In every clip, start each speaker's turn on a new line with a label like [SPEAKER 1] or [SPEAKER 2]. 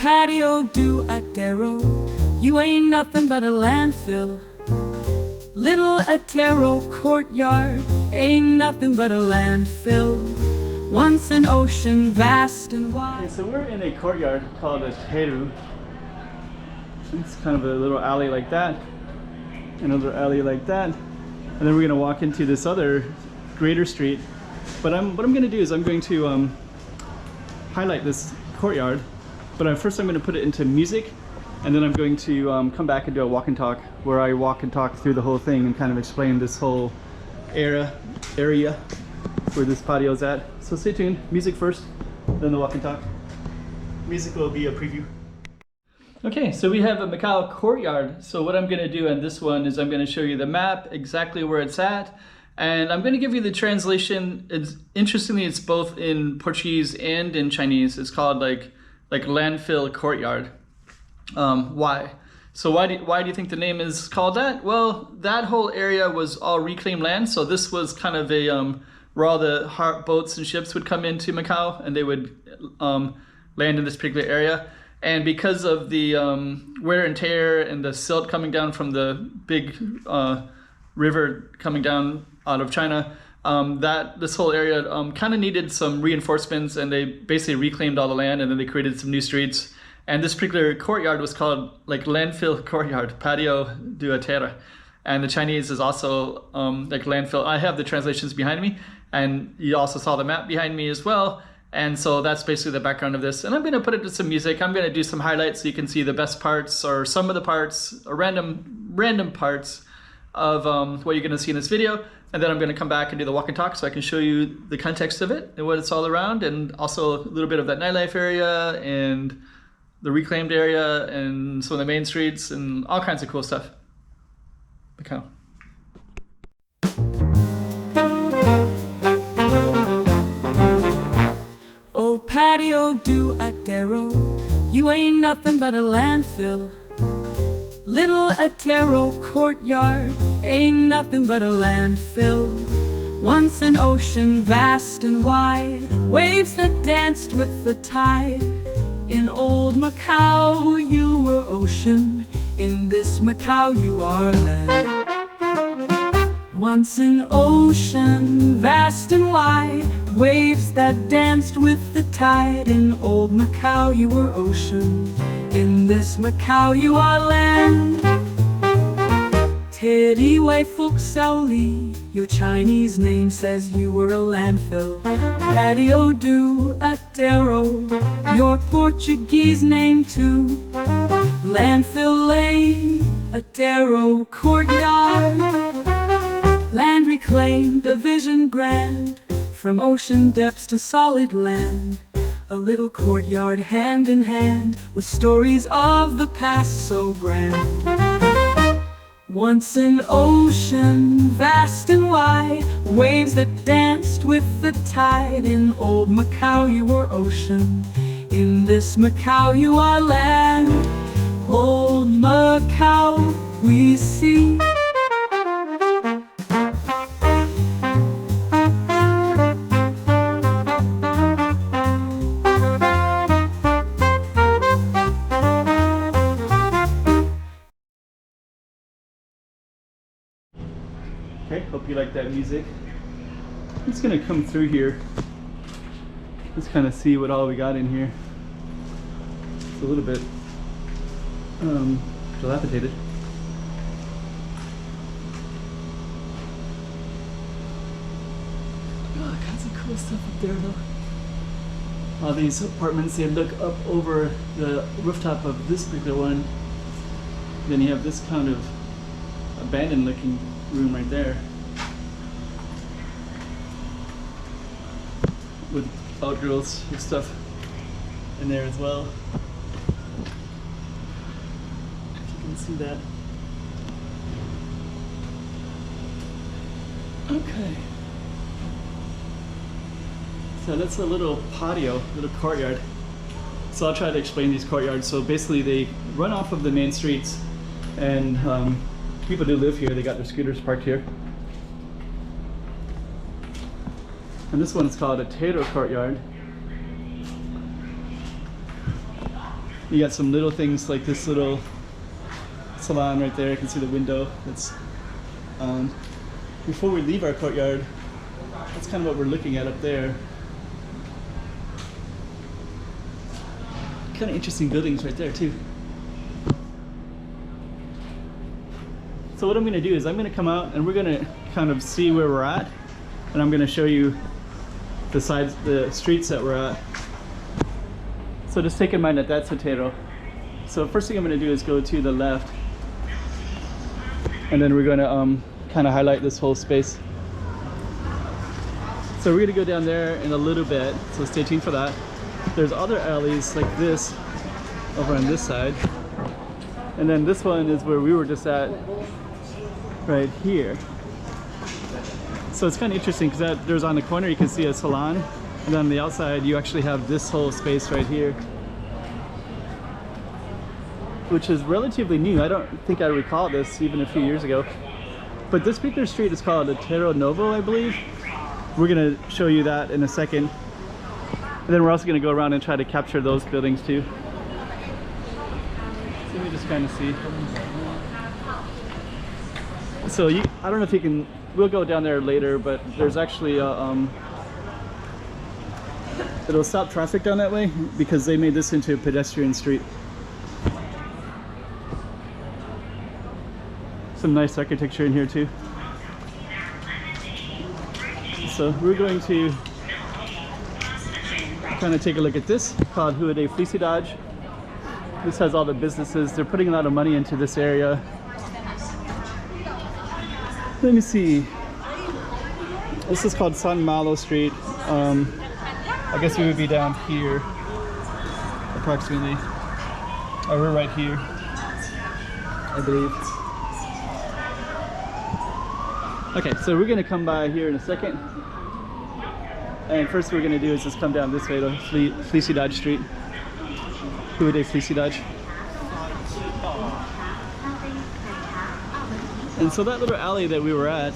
[SPEAKER 1] Patio do Aterro, you ain't nothing but a landfill. Little Aterro Courtyard ain't nothing but a landfill. Once an ocean vast and wide.
[SPEAKER 2] Okay, so we're in a courtyard called Aterro. It's kind of a little alley like that, another alley like that, and then we're gonna walk into this other greater street. But what I'm gonna do is I'm going to highlight this courtyard, but first I'm gonna put it into music, and then I'm going to come back and do a walk and talk where I walk and talk through the whole thing and kind of explain this whole area where this patio is at. So stay tuned. Music first, then the walk and talk. Music will be a preview. Okay, so we have a Macau courtyard. So what I'm gonna do on this one is I'm gonna show you the map, exactly where it's at, and I'm gonna give you the translation. Interestingly, it's both in Portuguese and in Chinese. It's called like landfill courtyard. Why? So why do you think the name is called that? Well, that whole area was all reclaimed land. So this was kind of a where all the boats and ships would come into Macau, and they would land in this particular area. And because of the wear and tear and the silt coming down from the big river coming down out of China, this whole area kind of needed some reinforcements, and they basically reclaimed all the land, and then they created some new streets. And this particular courtyard was called like landfill courtyard, Patio do Aterro. And the Chinese is also like landfill. I have the translations behind me, and you also saw the map behind me as well. And so that's basically the background of this. And I'm going to put it to some music. I'm going to do some highlights so you can see the best parts, or some of the parts, or random parts of what you're going to see in this video. And then I'm going to come back and do the walk and talk so I can show you the context of it and what it's all around, and also a little bit of that nightlife area and the reclaimed area and some of the main streets and all kinds of cool stuff. Macau.
[SPEAKER 1] Oh, Patio do Aterro, you ain't nothing but a landfill. Little Aterro Courtyard ain't nothing but a landfill. Once an ocean vast and wide, waves that danced with the tide. In old Macau you were ocean, in this Macau you are land. Once an ocean vast and wide, waves that danced with the tide. In old Macau you were ocean, in this Macau you are land. Teddy Wei Fuk Sao Li, your Chinese name says you were a landfill. Patio do Aterro, your Portuguese name too. Landfill lane, Aterro Courtyard. Land reclaimed, a vision grand, from ocean depths to solid land. A little courtyard hand in hand, with stories of the past so grand. Once an ocean vast and wide, waves that danced with the tide. In old Macau you were ocean, in this Macau you are land. Old Macau we see.
[SPEAKER 2] Okay, hope you like that music. I'm just gonna come through here. Just kind of see what all we got in here. It's a little bit dilapidated. Oh, kinds of cool stuff up there though. All these apartments, they look up over the rooftop of this particular one. Then you have this kind of abandoned looking room right there with outgirls and stuff in there as well. If you can see that. Okay. So that's a little patio, little courtyard. So I'll try to explain these courtyards. So basically they run off of the main streets, and people do live here. They got their scooters parked here. And this one is called Aterro Courtyard. You got some little things like this little salon right there. You can see the window. That's before we leave our courtyard, that's kind of what we're looking at up there. Kind of interesting buildings right there too. So what I'm going to do is I'm going to come out and we're going to kind of see where we're at, and I'm going to show you the streets that we're at. So just take in mind that that's Aterro. So first thing I'm going to do is go to the left, and then we're going to kind of highlight this whole space. So we're going to go down there in a little bit, so stay tuned for that. There's other alleys like this over on this side, and then this one is where we were just at right here. So it's kind of interesting because there's on the corner you can see a salon, and then on the outside you actually have this whole space right here, which is relatively new. I don't think I recall this even a few years ago. But this particular street is called Aterro Novo, I believe. We're going to show you that in a second. And then we're also going to go around and try to capture those buildings too. So let me just kind of see. So I don't know if you can, we'll go down there later, but there's actually a, it'll stop traffic down that way because they made this into a pedestrian street. Some nice architecture in here too. So we're going to kind of take a look at this called Rua da Felicidade. This has all the businesses. They're putting a lot of money into this area. Let me see. This is called Malo Street. I guess we would be down here approximately. Oh, we're right here, I believe. Okay, so we're gonna come by here in a second. And first what we're gonna do is just come down this way to Felicidade Street. Rua da Felicidade. And so that little alley that we were at,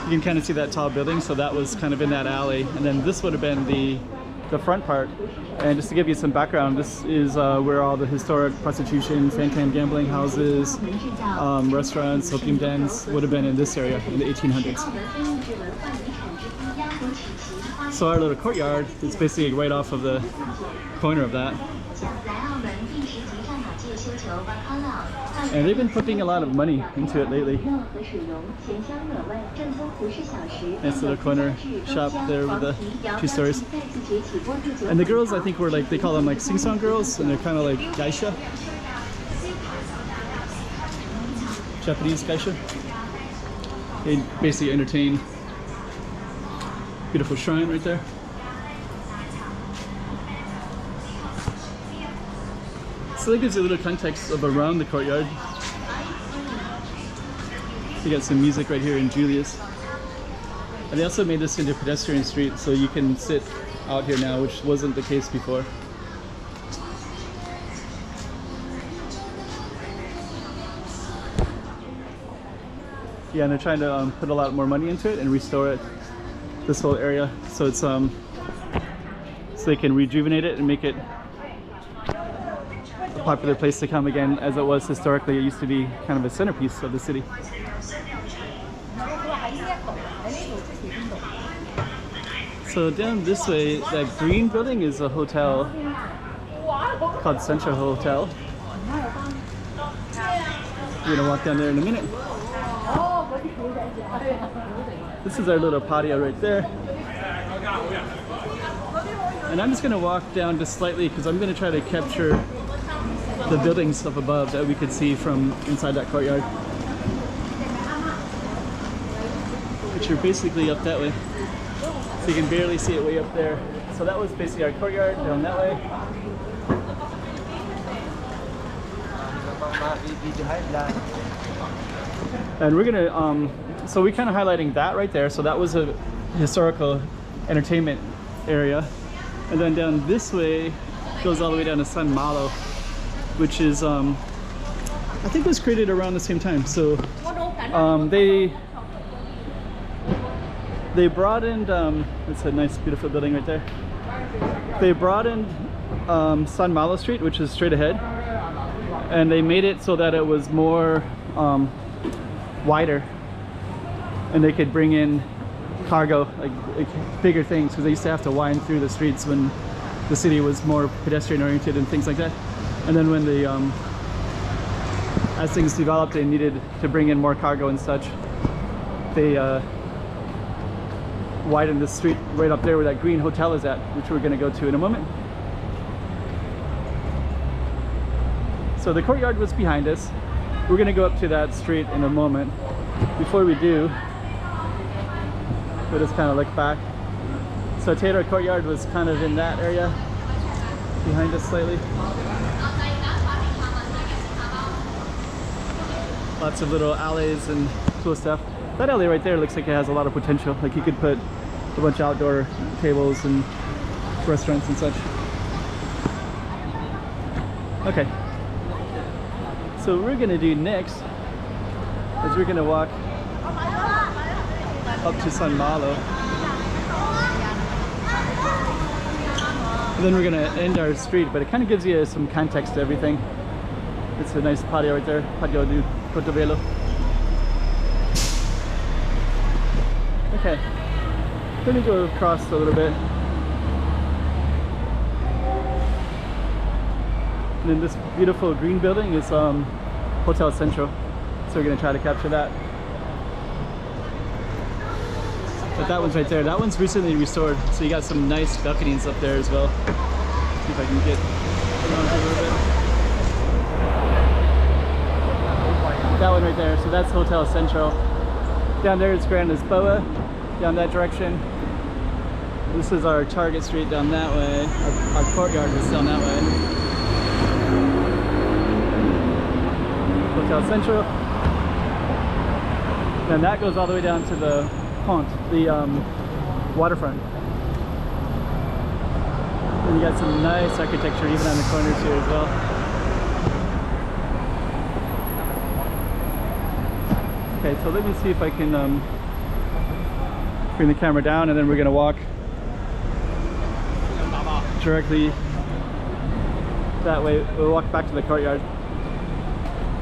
[SPEAKER 2] you can kind of see that tall building, so that was kind of in that alley. And then this would have been the front part. And just to give you some background, this is where all the historic prostitution, fan gambling houses, restaurants, opium dens would have been in this area in the 1800s. So our little courtyard is basically right off of the corner of that. And they've been putting a lot of money into it lately. Nice little corner shop there with the 2 stories. And the girls, I think, were like, they call them like sing-song girls, and they're kind of like geisha. Japanese geisha. They basically entertain. Beautiful shrine right there. So that gives you a little context of around the courtyard. You got some music right here in Julius. And they also made this into a pedestrian street, so you can sit out here now, which wasn't the case before. Yeah, and they're trying to put a lot more money into it and restore it, this whole area, so it's so they can rejuvenate it and make it a popular place to come again, as it was historically. It used to be kind of a centerpiece of the city. So down this way, that green building is a hotel called Central Hotel. We're gonna walk down there in a minute. This is our little patio right there. And I'm just gonna walk down just slightly because I'm gonna try to capture the buildings up above that we could see from inside that courtyard, which are basically up that way. So you can barely see it way up there. So that was basically our courtyard down that way. And we're gonna, so we're kind of highlighting that right there. So that was a historical entertainment area. And then down this way, goes all the way down to San Malo, which is, I think was created around the same time. So they broadened, it's a nice beautiful building right there. They broadened Malo Street, which is straight ahead, and they made it so that it was more wider, and they could bring in cargo, like bigger things, because they used to have to wind through the streets when the city was more pedestrian oriented and things like that. And then when the as things developed, they needed to bring in more cargo and such. They widened the street right up there where that green hotel is at, which we're going to go to in a moment. So the Courtyard was behind us. We're going to go up to that street in a moment. Before we do, we'll just kind of look back. So Aterro Courtyard was kind of in that area behind us slightly. Lots of little alleys and cool stuff. That alley right there looks like it has a lot of potential. Like you could put a bunch of outdoor tables and restaurants and such. Okay. So what we're gonna do next is we're gonna walk up to Malo. And then we're gonna end our street, but it kind of gives you some context to everything. It's a nice patio right there, Pátio do Cotovelo. Okay, let me go across a little bit. And then this beautiful green building is Hotel Central, so we're gonna try to capture that. But that one's right there. That one's recently restored, so you got some nice balconies up there as well. See if I can get around a little bit. That one right there, so that's Hotel Central. Down there is Grand Lisboa, down that direction. This is our Target Street down that way. Our Courtyard is down that way. Hotel Central. And that goes all the way down to the pont, the waterfront. And you got some nice architecture even on the corners here as well. Okay, so let me see if I can bring the camera down, and then we're gonna walk directly that way. We'll walk back to the Courtyard.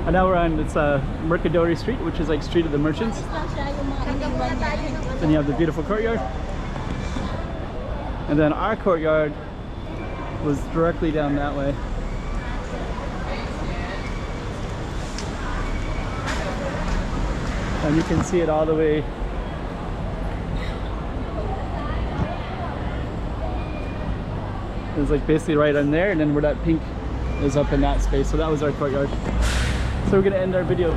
[SPEAKER 2] And now we're on, it's Mercadori Street, which is like Street of the Merchants. Then you have the beautiful Courtyard. And then our Courtyard was directly down that way. And you can see it all the way. It was like basically right on there, and then where that pink is up in that space. So that was our Courtyard. So we're gonna end our video